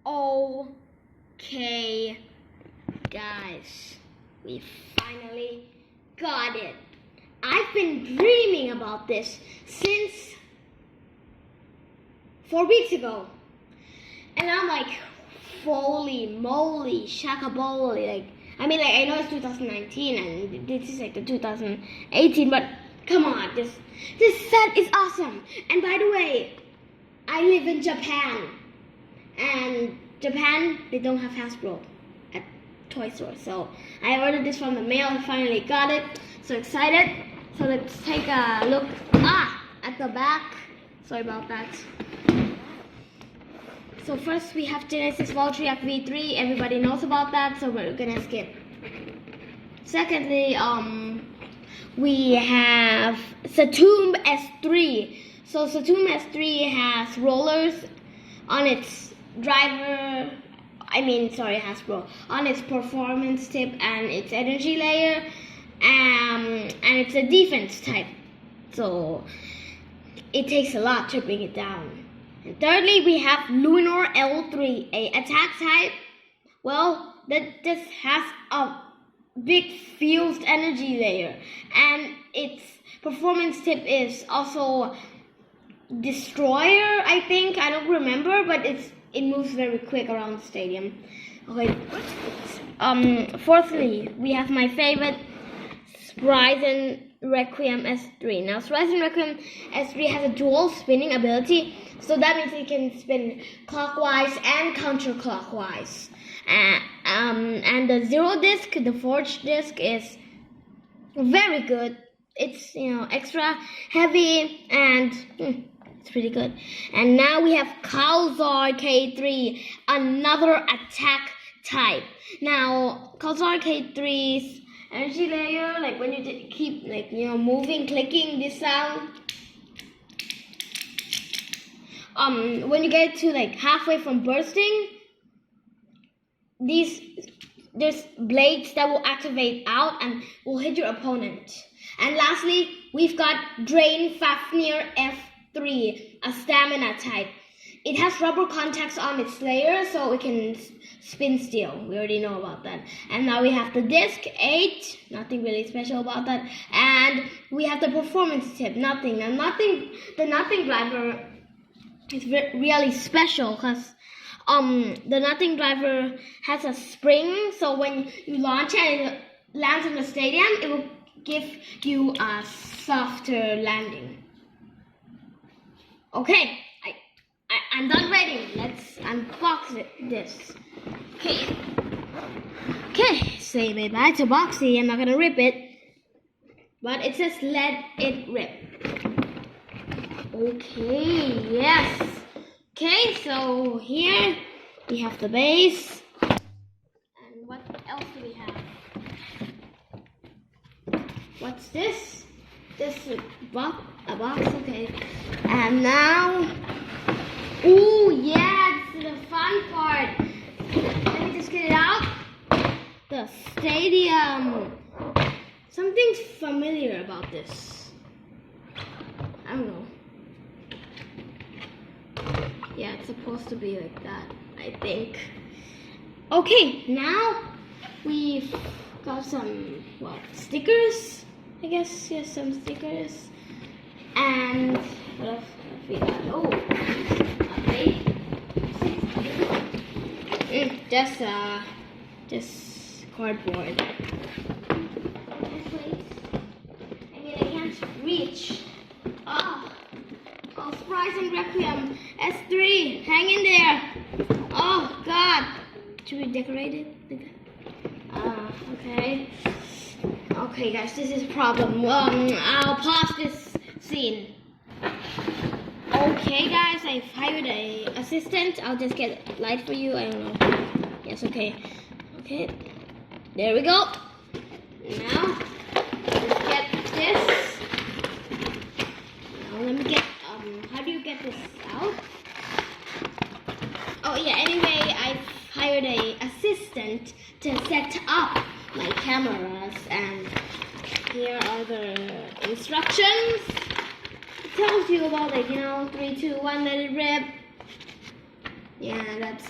Okay, guys, we finally got it. I've been dreaming about this since 4 weeks ago. And I'm like, holy moly, shakaboli. I know it's 2019 and this is like the 2018, but come on, this set is awesome. And by the way, I live in Japan. And Japan, they don't have Hasbro at toy stores. So I ordered this from the mail and finally got it. So excited. So let's take a look at the back. Sorry about that. So first we have Genesis Voltria V3. Everybody knows about that, so we're gonna skip. Secondly, we have Saturn S3. So Saturn S3 has rollers on its Hasbro, on its performance tip and its energy layer, and it's a defense type, so it takes a lot to bring it down. And thirdly, we have Lunar L3, a attack type. Well, that just has a big fused energy layer, and its performance tip is also Destroyer, I think. I don't remember, but it moves very quick around the stadium. Okay. Fourthly, we have my favorite Spryzen Requiem S3. Now, Spryzen Requiem S3 has a dual spinning ability, so that means it can spin clockwise and counterclockwise. And the zero disc, the forged disc, is very good. It's extra heavy and it's pretty good. And now we have Calzar K3, another attack type. Now Calzar K3's energy layer, like when you keep moving, clicking this sound. When you get to halfway from bursting, there's blades that will activate out and will hit your opponent. And lastly, we've got Drain Fafnir F3, a stamina type. It has rubber contacts on its layer, so it can spin steel. We already know about that. And now we have the disc 8, nothing really special about that. And we have the performance tip, nothing. Now the nothing driver is really special because the nothing driver has a spring, so when you launch it and it lands in the stadium, it will give you a softer landing. Okay, I'm done ready. Let's unbox this. Okay, say bye to Boxy. I'm not gonna rip it, but it says let it rip. Okay, yes. Okay, so here we have the base. And what else do we have? What's this? This is a box, okay. And now, ooh, yeah, this is the fun part. Let me just get it out. The stadium. Something's familiar about this. I don't know. Yeah, it's supposed to be like that, I think. Okay, now we've got some, stickers? I guess, yes, some stickers. And what else have we got? Oh, okay. Just cardboard. I can't reach. Oh, Spryzen Requiem S3, hang in there. Oh God, should we decorate it? Okay. Okay, guys, this is a problem. I'll pause this scene. Okay, guys, I've hired an assistant. I'll just get light for you. I don't know. Yes, okay. Okay, there we go. Now, let's get this. Now, let me get, how do you get this out? Oh, yeah, anyway, I've hired an assistant to set up my cameras, and here are the instructions. It tells you about 3, 2, 1, let it rip. Yeah, that's